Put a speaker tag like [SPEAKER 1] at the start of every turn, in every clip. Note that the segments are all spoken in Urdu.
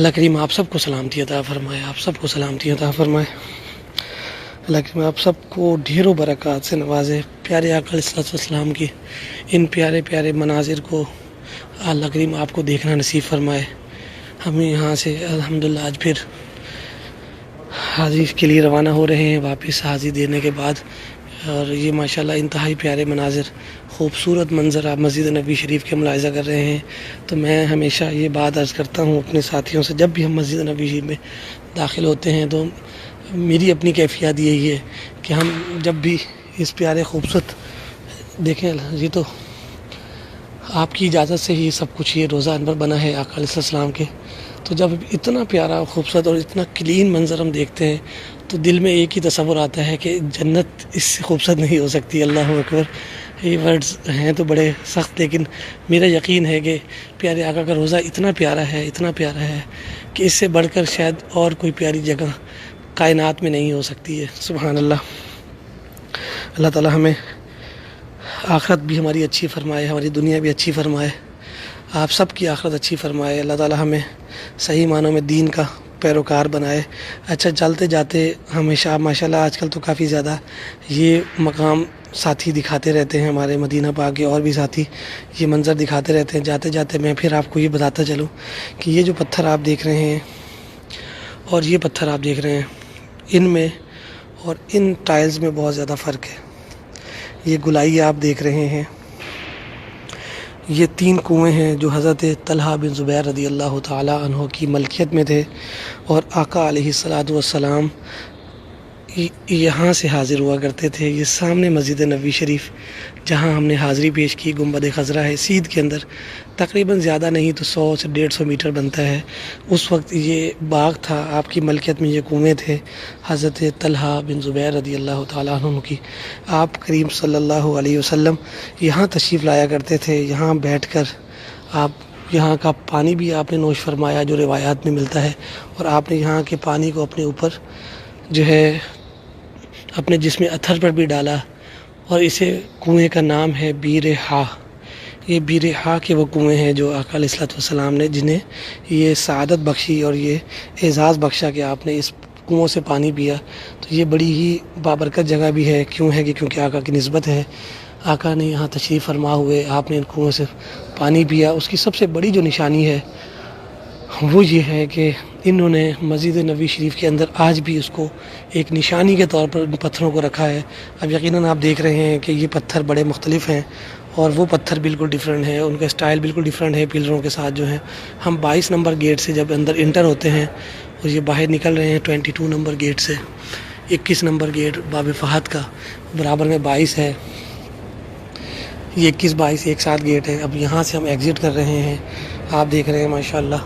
[SPEAKER 1] اللہ کریم آپ سب کو سلامتی عطا فرمائے، آپ سب کو سلامتی عطا فرمائے، اللہ کریم آپ سب کو ڈھیروں برکات سے نوازے۔ پیارے آقا علیہ الصلوۃ والسلام کی ان پیارے پیارے مناظر کو اللہ کریم آپ کو دیکھنا نصیب فرمائے۔ ہم یہاں سے الحمدللہ آج پھر حاضری کے لیے روانہ ہو رہے ہیں، واپس حاضری دینے کے بعد، اور یہ ماشاءاللہ انتہائی پیارے مناظر، خوبصورت منظر آپ مسجد نبوی شریف کے ملاحظہ کر رہے ہیں۔ تو میں ہمیشہ یہ بات عرض کرتا ہوں اپنے ساتھیوں سے، جب بھی ہم مسجد نبوی شریف میں داخل ہوتے ہیں تو میری اپنی کیفیت یہی ہے کہ ہم جب بھی اس پیارے خوبصورت دیکھیں، یہ تو آپ کی اجازت سے ہی سب کچھ، یہ روضہ انور بنا ہے آقا علیہ السلام کے، تو جب اتنا پیارا خوبصورت اور اتنا کلین منظر ہم دیکھتے ہیں تو دل میں ایک ہی تصور آتا ہے کہ جنت اس سے خوبصورت نہیں ہو سکتی۔ اللہ اکبر، یہ ورڈز ہیں تو بڑے سخت، لیکن میرا یقین ہے کہ پیارے آقا کا روضہ اتنا پیارا ہے، اتنا پیارا ہے کہ اس سے بڑھ کر شاید اور کوئی پیاری جگہ کائنات میں نہیں ہو سکتی ہے۔ سبحان اللہ۔ اللہ تعالی ہمیں آخرت بھی ہماری اچھی فرمائے، ہماری دنیا بھی اچھی فرمائے، آپ سب کی آخرت اچھی فرمائے۔ اللہ تعالی ہمیں صحیح معنوں میں دین کا پیروکار بنائے۔ اچھا، چلتے جاتے ہمیشہ ماشاءاللہ آج کل تو کافی زیادہ یہ مقام ساتھی دکھاتے رہتے ہیں، ہمارے مدینہ پاک کے اور بھی ساتھی یہ منظر دکھاتے رہتے ہیں۔ جاتے جاتے میں پھر آپ کو یہ بتاتا چلوں کہ یہ جو پتھر آپ دیکھ رہے ہیں اور یہ پتھر آپ دیکھ رہے ہیں، ان میں اور ان ٹائلز میں بہت زیادہ فرق ہے۔ یہ گلائی آپ دیکھ رہے ہیں، یہ 3 کنویں ہیں جو حضرت طلحہ بن زبیر رضی اللہ تعالی عنہ کی ملکیت میں تھے، اور آقا علیہ الصلوۃ والسلام یہاں سے حاضر ہوا کرتے تھے۔ یہ سامنے مسجد نبوی شریف جہاں ہم نے حاضری پیش کی، گنبد خضرا ہے سیدھ کے اندر، تقریباً زیادہ نہیں تو 100 سے 150 میٹر بنتا ہے۔ اس وقت یہ باغ تھا، آپ کی ملکیت میں یہ کنویں تھے حضرت طلحہ بن زبیر رضی اللہ تعالیٰ عنہ کی۔ آپ کریم صلی اللہ علیہ وسلم یہاں تشریف لایا کرتے تھے، یہاں بیٹھ کر آپ یہاں کا پانی بھی آپ نے نوش فرمایا جو روایات میں ملتا ہے، اور آپ نے یہاں کے پانی کو اپنے اوپر جو ہے اپنے جسم اتھر پر بھی ڈالا، اور اسے کنویں کا نام ہے بیر ہا۔ یہ بیر ہا کے وہ کنویں ہیں جو آقا علیہ الصلوۃ والسلام نے جنہیں یہ سعادت بخشی اور یہ اعزاز بخشا کہ آپ نے اس کنووں سے پانی پیا۔ تو یہ بڑی ہی بابرکت جگہ بھی ہے، کیوں ہے کہ کیونکہ آقا کی نسبت ہے، آقا نے یہاں تشریف فرما ہوئے آپ نے ان کنووں سے پانی پیا۔ اس کی سب سے بڑی جو نشانی ہے وہ یہ ہے کہ انہوں نے مسجد نبوی شریف کے اندر آج بھی اس کو ایک نشانی کے طور پر ان پتھروں کو رکھا ہے۔ اب یقیناً آپ دیکھ رہے ہیں کہ یہ پتھر بڑے مختلف ہیں اور وہ پتھر بالکل ڈیفرنٹ ہیں، ان کا سٹائل بالکل ڈیفرنٹ ہے پلروں کے ساتھ جو ہیں۔ ہم 22 نمبر گیٹ سے جب اندر انٹر ہوتے ہیں اور یہ باہر نکل رہے ہیں 22 نمبر گیٹ سے، 21 نمبر گیٹ باب فہد کا برابر میں 22 ہے، یہ 21 22 ایک ساتھ گیٹ ہے۔ اب یہاں سے ہم ایگزٹ کر رہے ہیں، آپ دیکھ رہے ہیں ماشاءاللہ،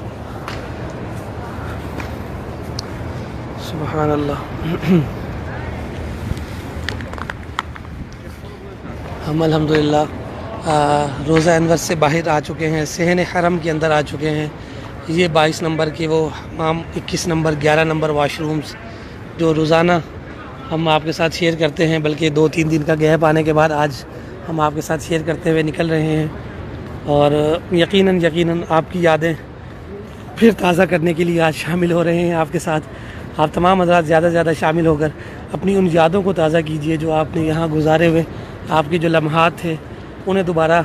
[SPEAKER 1] سبحان اللہ۔ ہم الحمدللہ روضہ انور سے باہر آ چکے ہیں، صحن حرم کے اندر آ چکے ہیں۔ یہ 22 نمبر کے وہ حمام، 21 نمبر 11 نمبر واش رومز جو روزانہ ہم آپ کے ساتھ شیئر کرتے ہیں، بلکہ 2-3 دن کا گیپ آنے کے بعد آج ہم آپ کے ساتھ شیئر کرتے ہوئے نکل رہے ہیں، اور یقیناً آپ کی یادیں پھر تازہ کرنے کے لیے آج شامل ہو رہے ہیں آپ کے ساتھ۔ آپ تمام حضرات زیادہ سے زیادہ شامل ہو کر اپنی ان یادوں کو تازہ کیجئے جو آپ نے یہاں گزارے ہوئے، آپ کے جو لمحات تھے انہیں دوبارہ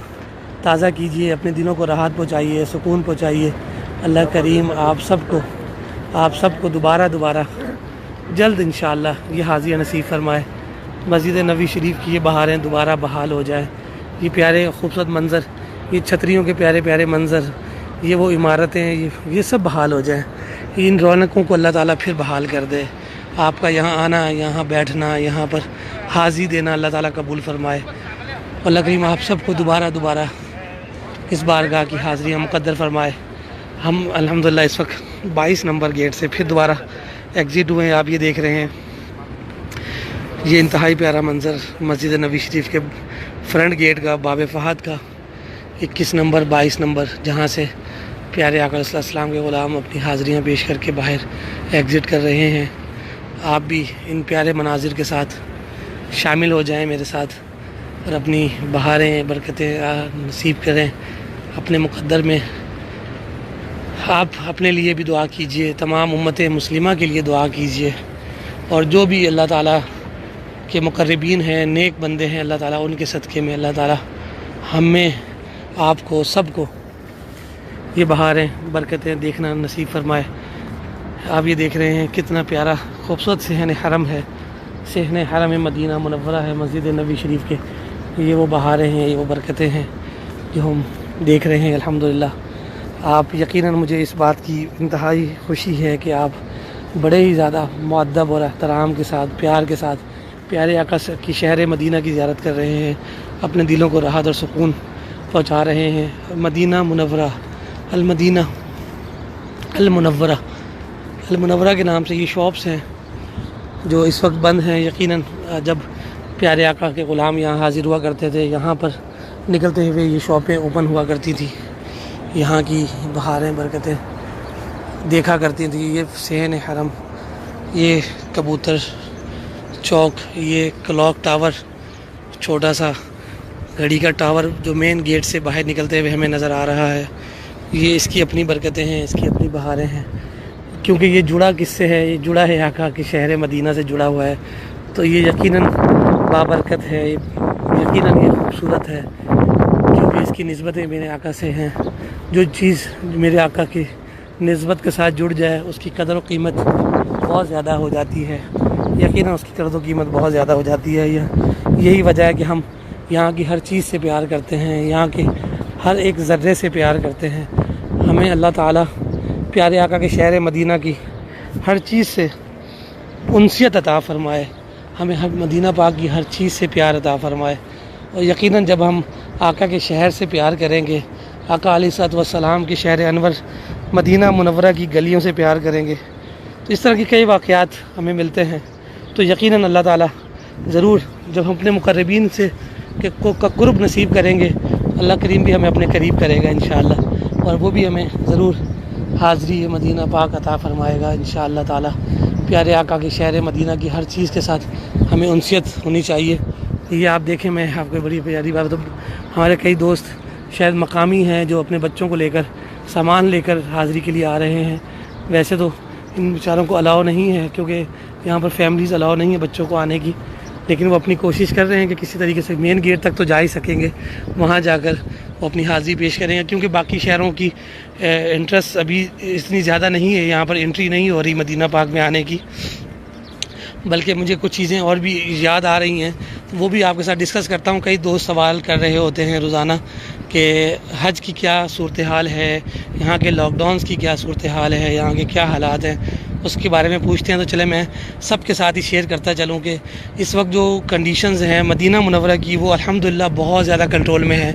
[SPEAKER 1] تازہ کیجئے، اپنے دلوں کو راحت پہنچائیے، سکون پہنچائیے۔ اللہ کریم آپ سب کو دوبارہ جلد انشاءاللہ یہ حاضری نصیب فرمائے، مسجد نبوی شریف کی یہ بہاریں دوبارہ بحال ہو جائیں، یہ پیارے خوبصورت منظر، یہ چھتریوں کے پیارے پیارے منظر، یہ وہ عمارتیں، یہ سب بحال ہو جائیں، ان رونقوں کو اللہ تعالیٰ پھر بحال کر دے۔ آپ کا یہاں آنا، یہاں بیٹھنا، یہاں پر حاضری دینا اللہ تعالیٰ قبول فرمائے۔ اللہ کریم آپ سب کو دوبارہ اس بارگاہ کی حاضریاں مقدر فرمائے۔ ہم الحمدللہ اس وقت 22 نمبر گیٹ سے پھر دوبارہ ایگزٹ ہوئے ہیں، آپ یہ دیکھ رہے ہیں، یہ انتہائی پیارا منظر مسجد نبوی شریف کے فرنٹ گیٹ کا، باب فہد کا 21 نمبر 22 نمبر، جہاں سے پیارے آقا علیہ السلام کے غلام اپنی حاضریاں پیش کر کے باہر ایگزٹ کر رہے ہیں۔ آپ بھی ان پیارے مناظر کے ساتھ شامل ہو جائیں میرے ساتھ، اور اپنی بہاریں برکتیں نصیب کریں، اپنے مقدر میں آپ اپنے لیے بھی دعا کیجئے، تمام امت مسلمہ کے لیے دعا کیجئے، اور جو بھی اللہ تعالیٰ کے مقربین ہیں، نیک بندے ہیں، اللہ تعالیٰ ان کے صدقے میں اللہ تعالیٰ ہمیں، آپ کو، سب کو یہ بہاریں، برکتیں دیکھنا نصیب فرمائے۔ آپ یہ دیکھ رہے ہیں کتنا پیارا خوبصورت صحن حرم ہے، صحن حرم مدینہ منورہ ہے، مسجد نبی شریف کے۔ یہ وہ بہاریں ہیں، یہ وہ برکتیں ہیں جو ہم دیکھ رہے ہیں الحمدللہ۔ آپ یقیناً مجھے اس بات کی انتہائی خوشی ہے کہ آپ بڑے ہی زیادہ مؤدب اور احترام کے ساتھ، پیار کے ساتھ پیارے آقا کی شہر مدینہ کی زیارت کر رہے ہیں، اپنے دلوں کو راحت اور سکون پہنچا رہے ہیں۔ مدینہ منورہ، المدینہ المنورہ، المنورہ کے نام سے یہ شاپس ہیں جو اس وقت بند ہیں۔ یقیناً جب پیارے آقا کے غلام یہاں حاضر ہوا کرتے تھے، یہاں پر نکلتے ہوئے یہ شاپیں اوپن ہوا کرتی تھی، یہاں کی بہاریں، برکتیں دیکھا کرتی تھیں۔ یہ صحن حرم، یہ کبوتر چوک، یہ کلاک ٹاور، چھوٹا سا گھڑی کا ٹاور جو مین گیٹ سے باہر نکلتے ہوئے ہمیں نظر آ رہا ہے، یہ اس کی اپنی برکتیں ہیں، اس کی اپنی بہاریں ہیں، کیونکہ یہ جڑا کس سے ہے؟ یہ جڑا ہے آقا کے شہر مدینہ سے جڑا ہوا ہے، تو یہ یقیناً بابرکت ہے، یقیناً یہ خوبصورت ہے، کیونکہ اس کی نسبتیں میرے آقا سے ہیں۔ جو چیز میرے آقا کی نسبت کے ساتھ جڑ جائے اس کی قدر و قیمت بہت زیادہ ہو جاتی ہے، یقیناً اس کی قدر و قیمت بہت زیادہ ہو جاتی ہے۔ یہی وجہ ہے کہ ہم یہاں کی ہر چیز سے پیار کرتے ہیں، یہاں کے ہر ایک ذرے سے پیار کرتے ہیں۔ ہمیں اللہ تعالیٰ پیارے آقا کے شہر مدینہ کی ہر چیز سے انسیت عطا فرمائے، ہمیں ہر مدینہ پاک کی ہر چیز سے پیار عطا فرمائے، اور یقیناً جب ہم آقا کے شہر سے پیار کریں گے، آقا علیہ الصلوۃ والسلام کے شہر انور مدینہ منورہ کی گلیوں سے پیار کریں گے، تو اس طرح کی کئی واقعات ہمیں ملتے ہیں، تو یقیناً اللہ تعالیٰ ضرور جب ہم اپنے مقربین سے کا قرب نصیب کریں گے، اللہ کریم بھی ہمیں اپنے قریب کرے گا انشاءاللہ، اور وہ بھی ہمیں ضرور حاضری مدینہ پاک عطا فرمائے گا انشاءاللہ تعالیٰ۔ پیارے آقا کے شہر مدینہ کی ہر چیز کے ساتھ ہمیں انسیت ہونی چاہیے۔ یہ آپ دیکھیں، میں آپ کو بڑی پیاری بات، ہمارے کئی دوست شاید مقامی ہیں جو اپنے بچوں کو لے کر، سامان لے کر حاضری کے لیے آ رہے ہیں۔ ویسے تو ان بیچاروں کو الاؤ نہیں ہے، کیونکہ یہاں پر فیملیز الاؤ نہیں ہے بچوں کو آنے کی، لیکن وہ اپنی کوشش کر رہے ہیں کہ کسی طریقے سے مین گیٹ تک تو جا ہی سکیں گے، وہاں جا کر وہ اپنی حاضری پیش کریں گے، کیونکہ باقی شہروں کی انٹرسٹ ابھی اتنی زیادہ نہیں ہے، یہاں پر انٹری نہیں ہو رہی مدینہ پاک میں آنے کی، بلکہ مجھے کچھ چیزیں اور بھی یاد آ رہی ہیں، وہ بھی آپ کے ساتھ ڈسکس کرتا ہوں۔ کئی دوست سوال کر رہے ہوتے ہیں روزانہ کہ حج کی کیا صورتحال ہے، یہاں کے لاک ڈاؤنس کی کیا صورتحال ہے، یہاں کے کیا حالات ہیں، اس کے بارے میں پوچھتے ہیں۔ تو چلے میں سب کے ساتھ ہی شیئر کرتا چلوں کہ اس وقت جو کنڈیشنز ہیں مدینہ منورہ کی، وہ الحمدللہ بہت زیادہ کنٹرول میں ہے۔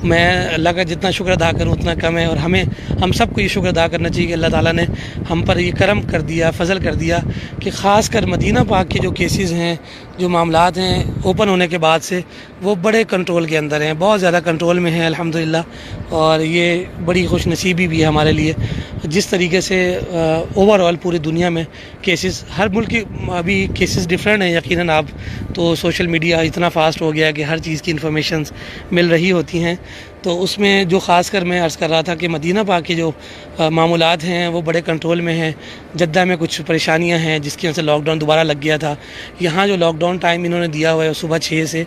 [SPEAKER 1] میں اللہ کا جتنا شکر ادا کروں اتنا کم ہے، اور ہم سب کو یہ شکر ادا کرنا چاہیے کہ اللہ تعالیٰ نے ہم پر یہ کرم کر دیا، فضل کر دیا کہ خاص کر مدینہ پاک کے جو کیسز ہیں، جو معاملات ہیں اوپن ہونے کے بعد سے، وہ بڑے کنٹرول کے اندر ہیں، بہت زیادہ کنٹرول میں ہیں الحمدللہ، اور یہ بڑی خوش نصیبی بھی ہے ہمارے لیے۔ جس طریقے سے اوور آل پوری دنیا میں کیسز، ہر ملک کی ابھی کیسز ڈفرینٹ ہیں، یقیناً آپ تو سوشل میڈیا اتنا فاسٹ ہو گیا کہ ہر چیز کی انفارمیشنز مل رہی ہوتی ہیں، تو اس میں جو خاص کر میں عرض کر رہا تھا کہ مدینہ پاک کے جو معاملات ہیں وہ بڑے کنٹرول میں ہیں۔ جدہ میں کچھ پریشانیاں ہیں جس کی وجہ سے لاک ڈاؤن دوبارہ لگ گیا تھا۔ یہاں جو لاک ڈاؤن ٹائم انہوں نے دیا ہوا ہے صبح 6 سے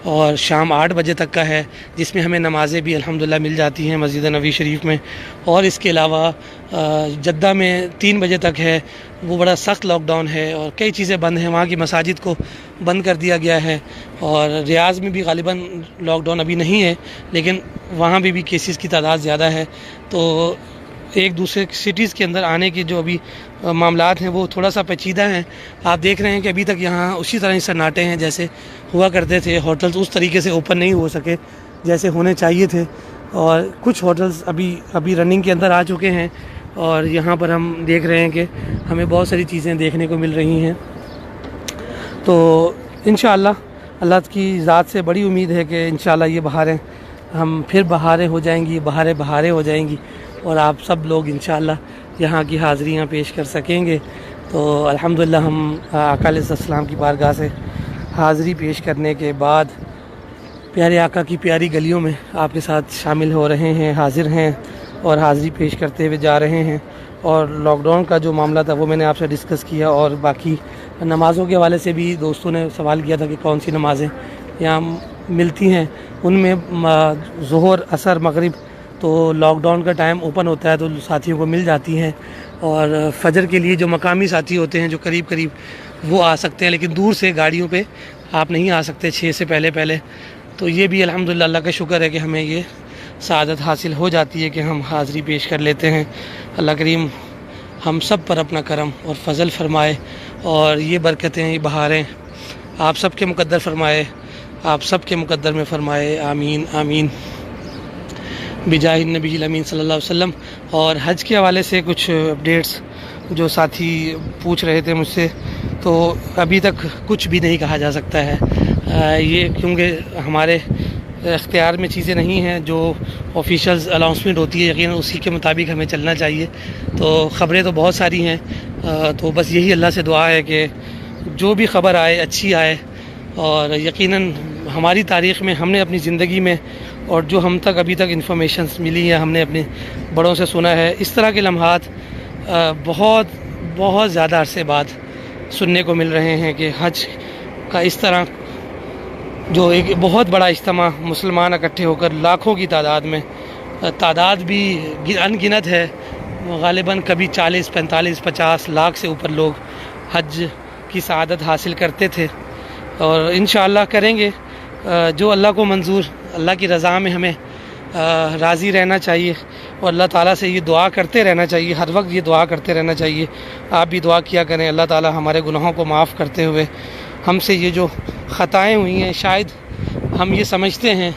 [SPEAKER 1] اور شام 8 بجے تک کا ہے، جس میں ہمیں نمازیں بھی الحمدللہ مل جاتی ہیں مسجد نبی شریف میں، اور اس کے علاوہ جدہ میں 3 بجے تک ہے، وہ بڑا سخت لاک ڈاؤن ہے، اور کئی چیزیں بند ہیں، وہاں کی مساجد کو بند کر دیا گیا ہے، اور ریاض میں بھی غالباً لاک ڈاؤن ابھی نہیں ہے، لیکن وہاں بھی کیسز کی تعداد زیادہ ہے، تو ایک دوسرے سٹیز کے اندر آنے کے جو ابھی معاملات ہیں وہ تھوڑا سا پیچیدہ ہیں۔ آپ دیکھ رہے ہیں کہ ابھی تک یہاں اسی طرح سناٹے ہیں جیسے ہوا کرتے تھے، ہوٹلز اس طریقے سے اوپن نہیں ہو سکے جیسے ہونے چاہیے تھے، اور کچھ ہوٹلز ابھی رننگ کے اندر آ چکے ہیں، اور یہاں پر ہم دیکھ رہے ہیں کہ ہمیں بہت ساری چیزیں دیکھنے کو مل رہی ہیں۔ تو انشاءاللہ اللہ کی ذات سے بڑی امید ہے کہ انشاءاللہ یہ بہاریں ہم پھر بہاریں ہو جائیں گی، بہاریں ہو جائیں گی، اور آپ سب لوگ انشاءاللہ یہاں کی حاضریاں پیش کر سکیں گے۔ تو الحمدللہ ہم آقا علیہ السلام کی بارگاہ سے حاضری پیش کرنے کے بعد پیارے آقا کی پیاری گلیوں میں آپ کے ساتھ شامل ہو رہے ہیں، حاضر ہیں، اور حاضری پیش کرتے ہوئے جا رہے ہیں. اور لاک ڈاؤن کا جو معاملہ تھا وہ میں نے آپ سے ڈسکس کیا, اور باقی نمازوں کے حوالے سے بھی دوستوں نے سوال کیا تھا کہ کون سی نمازیں یہاں ملتی ہیں. ان میں ظہر, عصر, مغرب تو لاک ڈاؤن کا ٹائم اوپن ہوتا ہے تو ساتھیوں کو مل جاتی ہیں. اور فجر کے لیے جو مقامی ساتھی ہوتے ہیں جو قریب قریب وہ آ سکتے ہیں, لیکن دور سے گاڑیوں پہ آپ نہیں آ سکتے 6 سے پہلے. تو یہ بھی الحمدللہ اللہ کا شکر ہے کہ ہمیں یہ سعادت حاصل ہو جاتی ہے کہ ہم حاضری پیش کر لیتے ہیں. اللہ کریم ہم سب پر اپنا کرم اور فضل فرمائے, اور یہ برکتیں, یہ بہاریں آپ سب کے مقدر فرمائے, آپ سب کے مقدر میں فرمائے. آمین آمین بجاہ النبی الامین صلی اللہ علیہ وسلم. اور حج کے حوالے سے کچھ اپڈیٹس جو ساتھی پوچھ رہے تھے مجھ سے, تو ابھی تک کچھ بھی نہیں کہا جا سکتا ہے. یہ کیونکہ ہمارے اختیار میں چیزیں نہیں ہیں, جو آفیشیلز اناؤنسمنٹ ہوتی ہے یقیناً اسی کے مطابق ہمیں چلنا چاہیے. تو خبریں تو بہت ساری ہیں, تو بس یہی اللہ سے دعا ہے کہ جو بھی خبر آئے اچھی آئے. اور یقیناً ہماری تاریخ میں ہم نے اپنی زندگی میں, اور جو ہم تک ابھی تک انفارمیشنز ملی ہیں, ہم نے اپنے بڑوں سے سنا ہے, اس طرح کے لمحات بہت بہت زیادہ عرصے بعد سننے کو مل رہے ہیں کہ حج کا اس طرح جو ایک بہت بڑا اجتماع, مسلمان اکٹھے ہو کر لاکھوں کی تعداد میں, تعداد بھی ان گنت ہے, غالباً کبھی 40, 45, 50 لاکھ سے اوپر لوگ حج کی سعادت حاصل کرتے تھے. اور انشاءاللہ کریں گے جو اللہ کو منظور, اللہ کی رضا میں ہمیں راضی رہنا چاہیے, اور اللہ تعالیٰ سے یہ دعا کرتے رہنا چاہیے, ہر وقت یہ دعا کرتے رہنا چاہیے. آپ بھی دعا کیا کریں اللہ تعالیٰ ہمارے گناہوں کو معاف کرتے ہوئے ہم سے یہ جو خطائیں ہوئی ہیں, شاید ہم یہ سمجھتے ہیں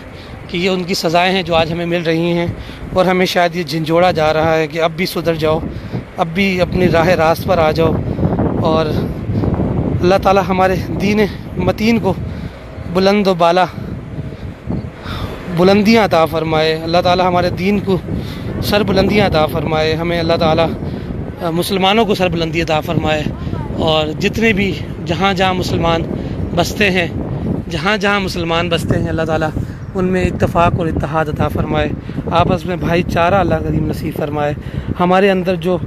[SPEAKER 1] کہ یہ ان کی سزائیں ہیں جو آج ہمیں مل رہی ہیں, اور ہمیں شاید یہ جھنجھوڑا جا رہا ہے کہ اب بھی سدھر جاؤ, اب بھی اپنی راہ راست پر آ جاؤ. اور اللہ تعالیٰ ہمارے دین متین کو بلند و بالا بلندیاں عطا فرمائے. اللہ تعالیٰ ہمارے دین کو سر بلندیاں عطا فرمائے. ہمیں اللہ تعالیٰ مسلمانوں کو سر بلندی عطا فرمائے, اور جتنے بھی جہاں جہاں مسلمان بستے ہیں, اللہ تعالیٰ ان میں اتفاق اور اتحاد عطا فرمائے. آپس میں بھائی چارہ اللہ کریم نصیب فرمائے. ہمارے اندر جو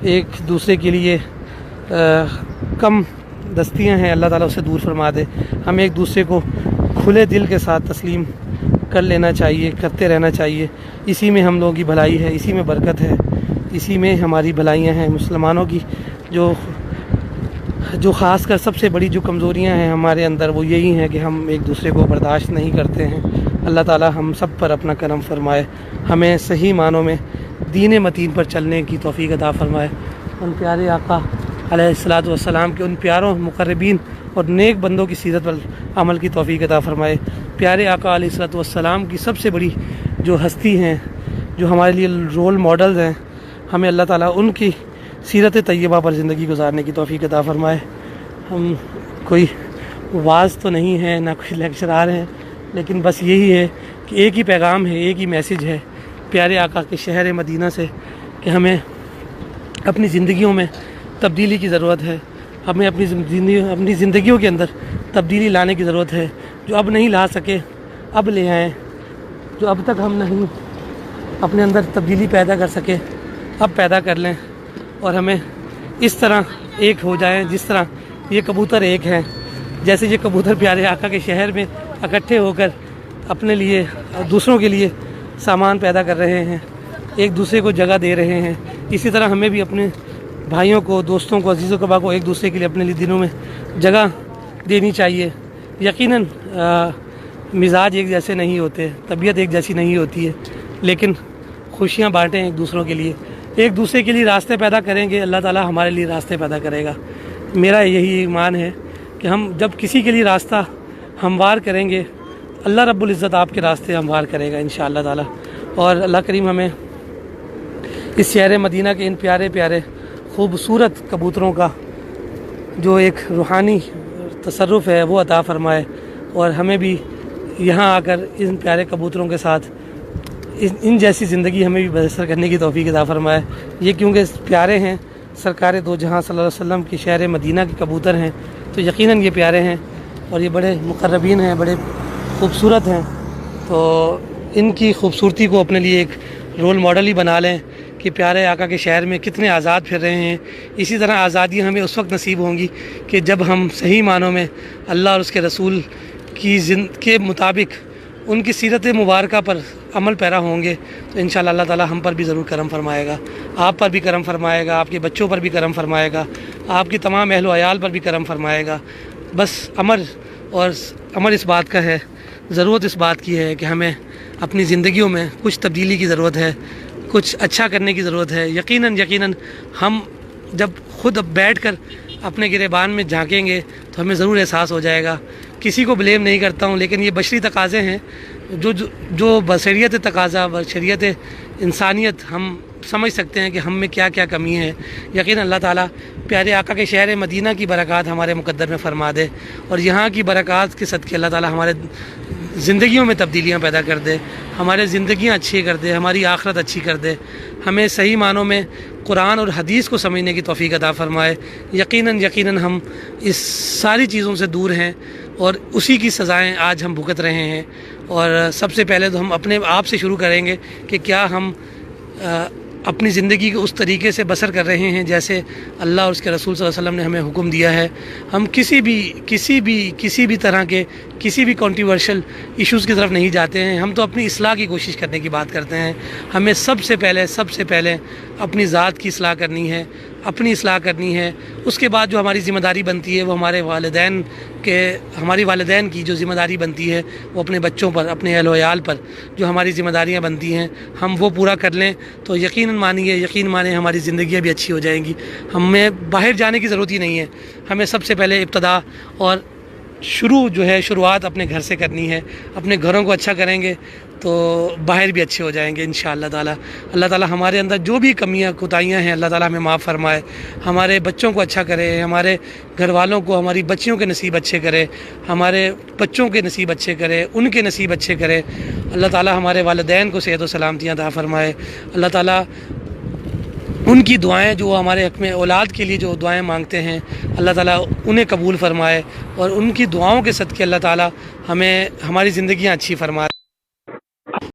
[SPEAKER 1] ایک دوسرے کے لیے کم دستیاں ہیں اللہ تعالیٰ اسے دور فرما دے. ہمیں ایک دوسرے کو کھلے دل کے ساتھ تسلیم کر لینا چاہیے, کرتے رہنا چاہیے. اسی میں ہم لوگوں کی بھلائی ہے, اسی میں برکت ہے, اسی میں ہماری بھلائیاں ہیں. مسلمانوں کی جو خاص کر سب سے بڑی جو کمزوریاں ہیں ہمارے اندر وہ یہی ہیں کہ ہم ایک دوسرے کو برداشت نہیں کرتے ہیں. اللہ تعالیٰ ہم سب پر اپنا کرم فرمائے, ہمیں صحیح معنوں میں دین متین پر چلنے کی توفیق عطا فرمائے. ان پیارے آقا علیہ الصلاۃ والسلام کے ان پیاروں مقربین اور نیک بندوں کی سیرت پر عمل کی توفیق عطا فرمائے. پیارے آقا علیہ الصلاۃ والسلام کی سب سے بڑی جو ہستی ہیں, جو ہمارے لیے رول ماڈلز ہیں, ہمیں اللہ تعالیٰ ان کی سیرت طیبہ پر زندگی گزارنے کی توفیق عطا فرمائے. ہم کوئی واعظ تو نہیں ہے, نہ کوئی لیکچرار ہیں, لیکن بس یہی ہے کہ ایک ہی پیغام ہے, ایک ہی میسیج ہے پیارے آقا کے شہر مدینہ سے کہ ہمیں اپنی زندگیوں میں تبدیلی کی ضرورت ہے. ہمیں اپنی زندگیوں کے اندر تبدیلی لانے کی ضرورت ہے. جو اب نہیں لا سکے اب لے آئیں, جو اب تک ہم نہیں اپنے اندر تبدیلی پیدا کر سکے اب پیدا کر لیں, اور ہمیں اس طرح ایک ہو جائیں جس طرح یہ کبوتر ایک ہیں. جیسے یہ کبوتر پیارے آقا کے شہر میں اکٹھے ہو کر اپنے لیے اور دوسروں کے لیے سامان پیدا کر رہے ہیں, ایک دوسرے کو جگہ دے رہے ہیں, اسی طرح ہمیں بھی اپنے بھائیوں کو, دوستوں کو, عزیز و قبا کو ایک دوسرے کے لیے اپنے لیے دنوں میں جگہ دینی چاہیے. یقیناً مزاج ایک جیسے نہیں ہوتے, طبیعت ایک جیسی نہیں ہوتی ہے, لیکن خوشیاں بانٹیں ایک دوسروں کے لیے, ایک دوسرے کے لیے راستے پیدا کریں گے, اللہ تعالیٰ ہمارے لیے راستے پیدا کرے گا. میرا یہی ایمان ہے کہ ہم جب کسی کے لیے راستہ ہموار کریں گے, اللہ رب العزت آپ کے راستے ہموار کرے گا انشاءاللہ تعالیٰ. اور اللہ کریم ہمیں اس شہر مدینہ کے ان پیارے پیارے خوبصورت کبوتروں کا جو ایک روحانی تصرف ہے وہ عطا فرمائے, اور ہمیں بھی یہاں آ کر ان پیارے کبوتروں کے ساتھ ان جیسی زندگی ہمیں بھی بسر کرنے کی توفیق عطا فرمائے. یہ کیونکہ پیارے ہیں, سرکار دو جہاں صلی اللہ علیہ وسلم کی شہر مدینہ کے کبوتر ہیں, تو یقیناً یہ پیارے ہیں اور یہ بڑے مقربین ہیں, بڑے خوبصورت ہیں. تو ان کی خوبصورتی کو اپنے لیے ایک رول ماڈل ہی بنا لیں کہ پیارے آقا کے شہر میں کتنے آزاد پھر رہے ہیں۔ اسی طرح آزادیاں ہمیں اس وقت نصیب ہوں گی کہ جب ہم صحیح معنوں میں اللہ اور اس کے رسول کے مطابق ان کی سیرت مبارکہ پر عمل پیرا ہوں گے تو انشاءاللہ اللہ تعالی ہم پر بھی ضرور کرم فرمائے گا، آپ پر بھی کرم فرمائے گا، آپ کے بچوں پر بھی کرم فرمائے گا، آپ کی تمام اہل و عیال پر بھی کرم فرمائے گا۔ بس امر اس بات کا ہے، ضرورت اس بات کی ہے کہ ہمیں اپنی زندگیوں میں کچھ تبدیلی کی ضرورت ہے، کچھ اچھا کرنے کی ضرورت ہے۔ یقیناً ہم جب خود اب بیٹھ کر اپنے گریبان میں جھانکیں گے تو ہمیں ضرور احساس ہو جائے گا۔ کسی کو بلیم نہیں کرتا ہوں، لیکن یہ بشری تقاضے ہیں جو بشریت تقاضا، بشریت انسانیت ہم سمجھ سکتے ہیں کہ ہم میں کیا کیا کمی ہے۔ یقیناً اللہ تعالیٰ پیارے آقا کے شہر مدینہ کی برکات ہمارے مقدر میں فرما دے، اور یہاں کی برکات کے صدقے اللہ تعالیٰ ہمارے زندگیوں میں تبدیلیاں پیدا کر دے، ہمارے زندگیاں اچھی کر دے، ہماری آخرت اچھی کر دے، ہمیں صحیح معنوں میں قرآن اور حدیث کو سمجھنے کی توفیق عطا فرمائے۔ یقیناً ہم اس ساری چیزوں سے دور ہیں اور اسی کی سزائیں آج ہم بھگت رہے ہیں۔ اور سب سے پہلے تو ہم اپنے آپ سے شروع کریں گے کہ کیا ہم اپنی زندگی کو اس طریقے سے بسر کر رہے ہیں جیسے اللہ اور اس کے رسول صلی اللہ علیہ وسلم نے ہمیں حکم دیا ہے۔ ہم کسی بھی طرح کے کسی بھی کنٹروورشل ایشوز کی طرف نہیں جاتے ہیں، ہم تو اپنی اصلاح کی کوشش کرنے کی بات کرتے ہیں۔ ہمیں سب سے پہلے اپنی ذات کی اصلاح کرنی ہے، اپنی اصلاح کرنی ہے۔ اس کے بعد جو ہماری ذمہ داری بنتی ہے وہ ہماری والدین کی جو ذمہ داری بنتی ہے وہ اپنے بچوں پر، اپنے اہل و عیال پر جو ہماری ذمہ داریاں بنتی ہیں ہم وہ پورا کر لیں تو یقین مانیں ہماری زندگیاں بھی اچھی ہو جائیں گی۔ ہمیں باہر جانے کی ضرورت ہی نہیں ہے، ہمیں سب سے پہلے ابتدا اور شروعات اپنے گھر سے کرنی ہے۔ اپنے گھروں کو اچھا کریں گے تو باہر بھی اچھے ہو جائیں گے انشاءاللہ تعالی۔ اللہ تعالی ہمارے اندر جو بھی کمیاں کوتاہیاں ہیں اللہ تعالی ہمیں معاف فرمائے، ہمارے بچوں کو اچھا کرے، ہمارے گھر والوں کو، ہماری بچیوں کے نصیب اچھے کرے، ہمارے بچوں کے نصیب اچھے کرے، ان کے نصیب اچھے کرے۔ اللہ تعالی ہمارے والدین کو صحت و سلامتیاں عطا فرمائے۔ اللہ تعالی ان کی دعائیں جو ہمارے حق میں اولاد کے لیے جو دعائیں مانگتے ہیں اللہ تعالیٰ انہیں قبول فرمائے، اور ان کی دعاؤں کے صدقے اللہ تعالیٰ ہمیں ہماری زندگیاں اچھی فرمائے۔